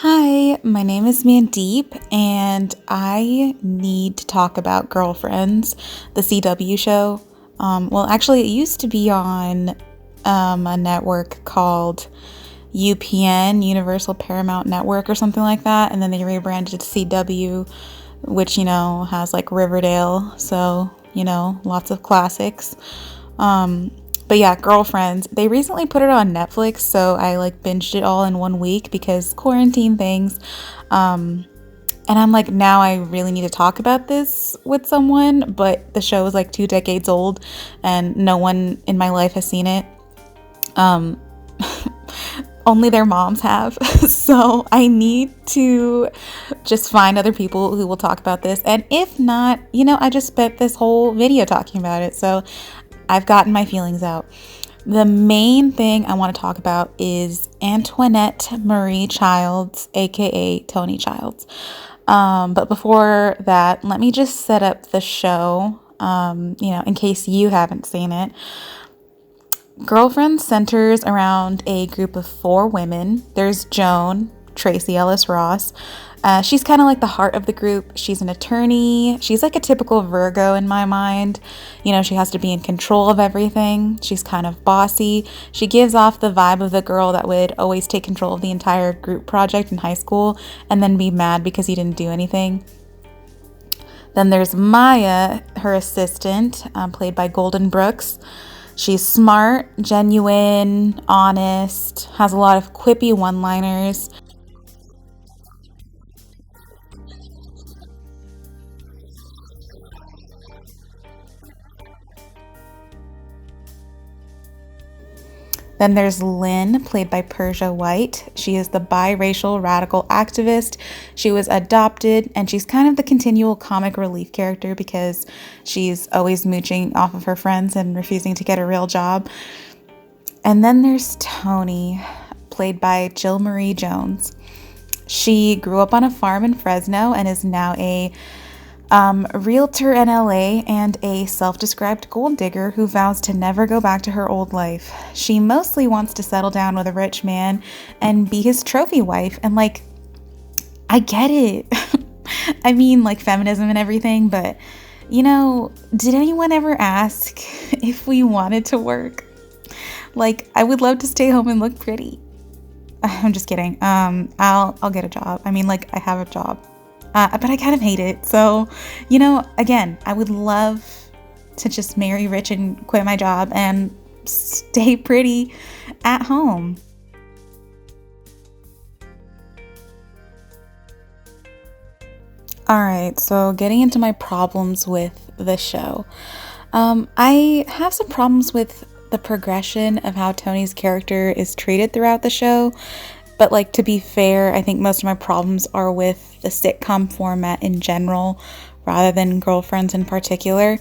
Hi, my name is Mandeep, and I need to talk about Girlfriends, the CW show. Actually, it used to be on a network called UPN, Universal Paramount Network, or something like that, and then they rebranded to CW, which, has like Riverdale, so, lots of classics. Um, but yeah, Girlfriends. They recently put it on Netflix, so I like binged it all in one week because quarantine things. Um, and I'm like, now I really need to talk about this with someone, but the show is like 2 decades old and no one in my life has seen it. Um, Only their moms have. So I need to just find other people who will talk about this. And if not, I just spent this whole video talking about it. So I've gotten my feelings out. The main thing I want to talk about is Antoinette Marie Childs, aka Toni Childs. But before that, let me just set up the show, in case you haven't seen it. Girlfriend centers around a group of four women. There's Joan, Tracy Ellis Ross. She's kind of like the heart of the group. She's an attorney. She's like a typical Virgo in my mind. She has to be in control of everything. She's kind of bossy. She gives off the vibe of the girl that would always take control of the entire group project in high school and then be mad because you didn't do anything. Then there's Maya, her assistant, played by Golden Brooks. She's smart, genuine, honest, has a lot of quippy one-liners. Then there's Lynn, played by Persia White. She is the biracial radical activist. She was adopted, and she's kind of the continual comic relief character because she's always mooching off of her friends and refusing to get a real job. And then there's Toni, played by Jill Marie Jones. She grew up on a farm in Fresno and is now a realtor in LA and a self-described gold digger who vows to never go back to her old life. She mostly wants to settle down with a rich man and be his trophy wife. And like, I get it. I mean, like feminism and everything, but did anyone ever ask if we wanted to work? Like, I would love to stay home and look pretty. I'm just kidding. I'll get a job. I mean, like, I have a job. But I kind of hate it. So, again, I would love to just marry rich and quit my job and stay pretty at home. All right, so getting into my problems with the show. I have some problems with the progression of how Tony's character is treated throughout the show. But like, to be fair, I think most of my problems are with the sitcom format in general rather than Girlfriends in particular.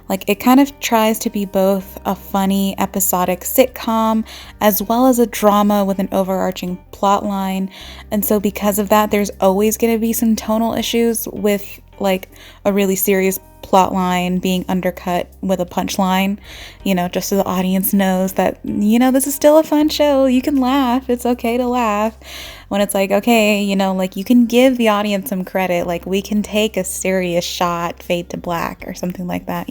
Like, it kind of tries to be both a funny episodic sitcom as well as a drama with an overarching plot line. And so because of that, there's always going to be some tonal issues with like a really serious plot line being undercut with a punchline, just so the audience knows that, this is still a fun show. You can laugh. It's okay to laugh. When it's like, okay, like you can give the audience some credit. Like, we can take a serious shot, fade to black or something like that,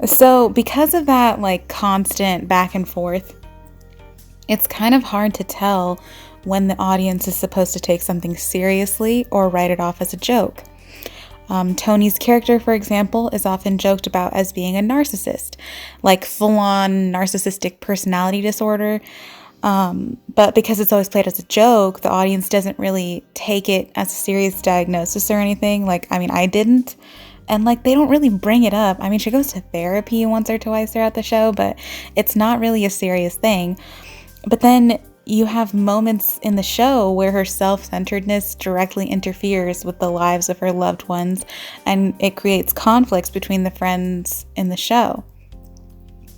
So because of that, like, constant back and forth, it's kind of hard to tell when the audience is supposed to take something seriously or write it off as a joke. Tony's character, for example, is often joked about as being a narcissist, like full-on narcissistic personality disorder. But because it's always played as a joke, the audience doesn't really take it as a serious diagnosis or anything. Like, I mean, I didn't. And like, they don't really bring it up. I mean, she goes to therapy once or twice throughout the show, but it's not really a serious thing. But then you have moments in the show where her self-centeredness directly interferes with the lives of her loved ones, and it creates conflicts between the friends in the show.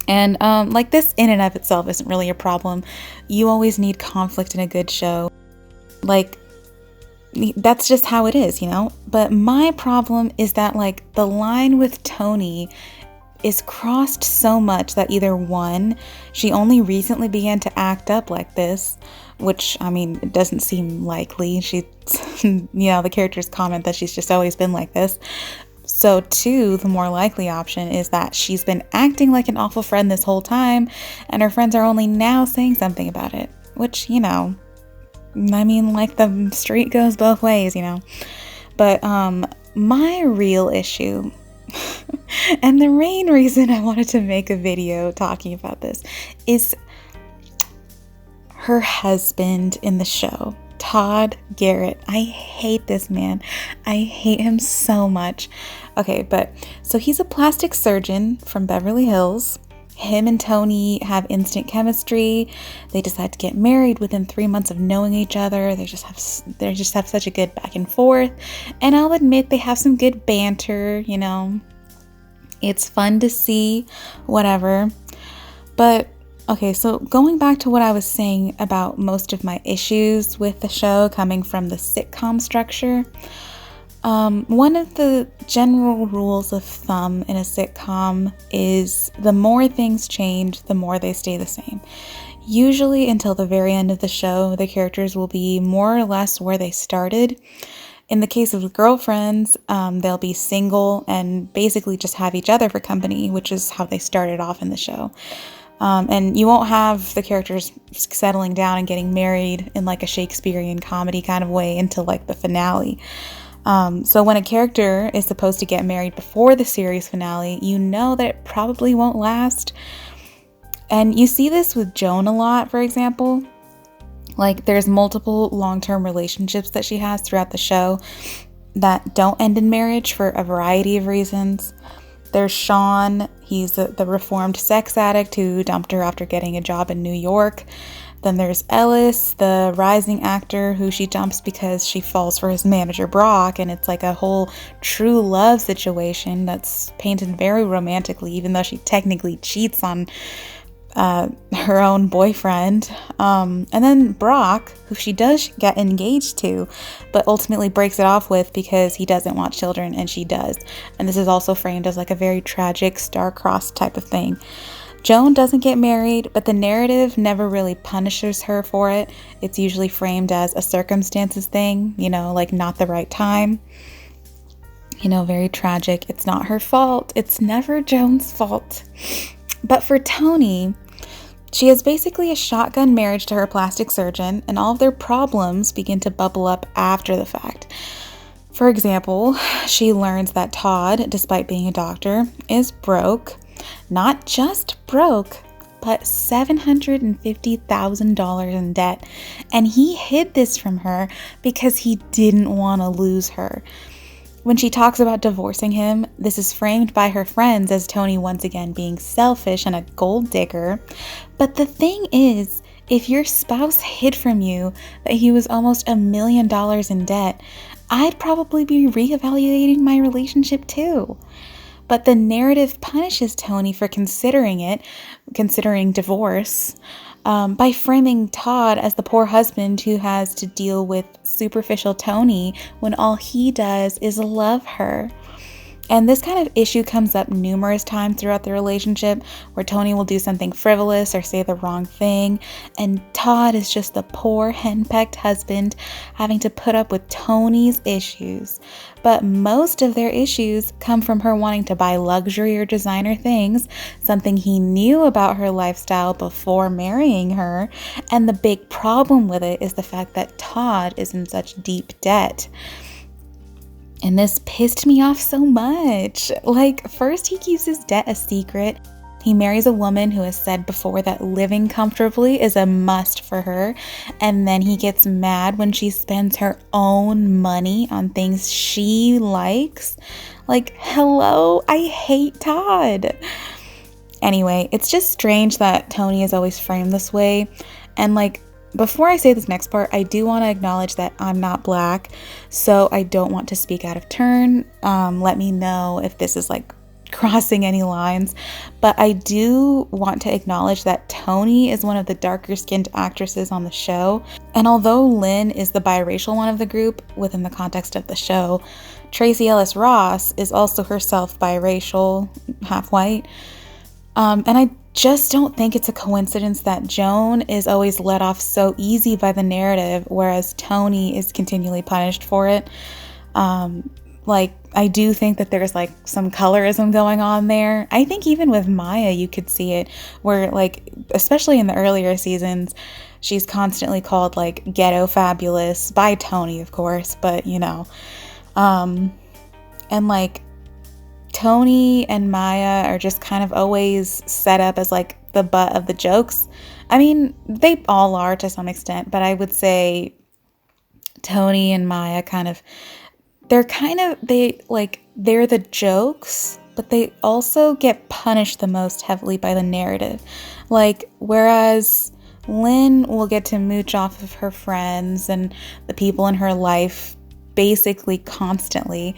And like, this in and of itself isn't really a problem. You always need conflict in a good show. Like, that's just how it is, But my problem is that like the line with Toni is crossed so much that either one, she only recently began to act up like this, which, I mean, it doesn't seem likely. She, the characters comment that she's just always been like this. So 2, the more likely option is that she's been acting like an awful friend this whole time, and her friends are only now saying something about it, which, I mean, like, the street goes both ways, But my real issue, and the main reason I wanted to make a video talking about this, is her husband in the show, Todd Garrett. I hate this man. I hate him so much. Okay, but so he's a plastic surgeon from Beverly Hills. Him and Toni have instant chemistry. They decide to get married within 3 months of knowing each other. They just have such a good back and forth. And I'll admit they have some good banter, It's fun to see, whatever. But okay, so going back to what I was saying about most of my issues with the show coming from the sitcom structure, one of the general rules of thumb in a sitcom is the more things change, the more they stay the same. Usually until the very end of the show, the characters will be more or less where they started. In the case of Girlfriends, they'll be single and basically just have each other for company, which is how they started off in the show. And you won't have the characters settling down and getting married in like a Shakespearean comedy kind of way until like the finale. So when a character is supposed to get married before the series finale, you know that it probably won't last. And you see this with Joan a lot, for example. Like, there's multiple long-term relationships that she has throughout the show that don't end in marriage for a variety of reasons. There's Sean. He's the reformed sex addict who dumped her after getting a job in New York. Then there's Ellis, the rising actor who she dumps because she falls for his manager Brock, and it's like a whole true love situation that's painted very romantically, even though she technically cheats on her own boyfriend. And then Brock, who she does get engaged to, but ultimately breaks it off with because he doesn't want children and she does. And this is also framed as like a very tragic star-crossed type of thing. Joan doesn't get married, but the narrative never really punishes her for it. It's usually framed as a circumstances thing, like not the right time. Very tragic. It's not her fault. It's never Joan's fault. But for Toni, she has basically a shotgun marriage to her plastic surgeon, and all of their problems begin to bubble up after the fact. For example, she learns that Todd, despite being a doctor, is broke. Not just broke, but $750,000 in debt. And he hid this from her because he didn't want to lose her. When she talks about divorcing him, this is framed by her friends as Toni once again being selfish and a gold digger. But the thing is, if your spouse hid from you that he was almost $1 million in debt, I'd probably be reevaluating my relationship too. But the narrative punishes Toni for considering divorce, by framing Todd as the poor husband who has to deal with superficial Toni when all he does is love her. And this kind of issue comes up numerous times throughout the relationship, where Toni will do something frivolous or say the wrong thing, and Todd is just the poor henpecked husband having to put up with Toni's issues. But most of their issues come from her wanting to buy luxury or designer things, something he knew about her lifestyle before marrying her, and the big problem with it is the fact that Todd is in such deep debt. And this pissed me off so much. Like, first he keeps his debt a secret. He marries a woman who has said before that living comfortably is a must for her. And then he gets mad when she spends her own money on things she likes. Like, hello, I hate Todd. Anyway, it's just strange that Toni is always framed this way. And like, before I say this next part, I do want to acknowledge that I'm not Black, so I don't want to speak out of turn. Let me know if this is like crossing any lines. But I do want to acknowledge that Toni is one of the darker skinned actresses on the show. And although Lynn is the biracial one of the group within the context of the show, Tracee Ellis Ross is also herself biracial, half white. And I just don't think it's a coincidence that Joan is always let off so easy by the narrative, whereas Toni is continually punished for it. Like, I do think that there's like some colorism going on there. I think even with Maya, you could see it where, like, especially in the earlier seasons, she's constantly called like ghetto fabulous by Toni, of course, but you know, and like Toni and Maya are just kind of always set up as like the butt of the jokes. I mean, they all are to some extent, but I would say Toni and Maya they're the jokes, but they also get punished the most heavily by the narrative. Like, whereas Lynn will get to mooch off of her friends and the people in her life basically constantly.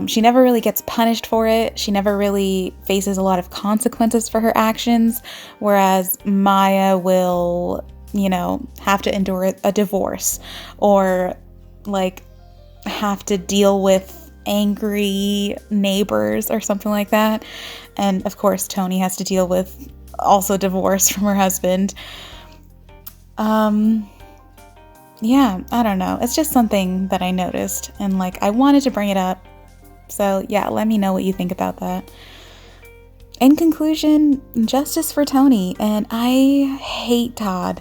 She never really gets punished for it. She never really faces a lot of consequences for her actions, whereas Maya will, you know, have to endure a divorce or like have to deal with angry neighbors or something like that. And of course, Toni has to deal with also divorce from her husband. Yeah, I don't know. It's just something that I noticed and like I wanted to bring it up. So yeah, let me know what you think about that. In conclusion, justice for Toni, and I hate Todd.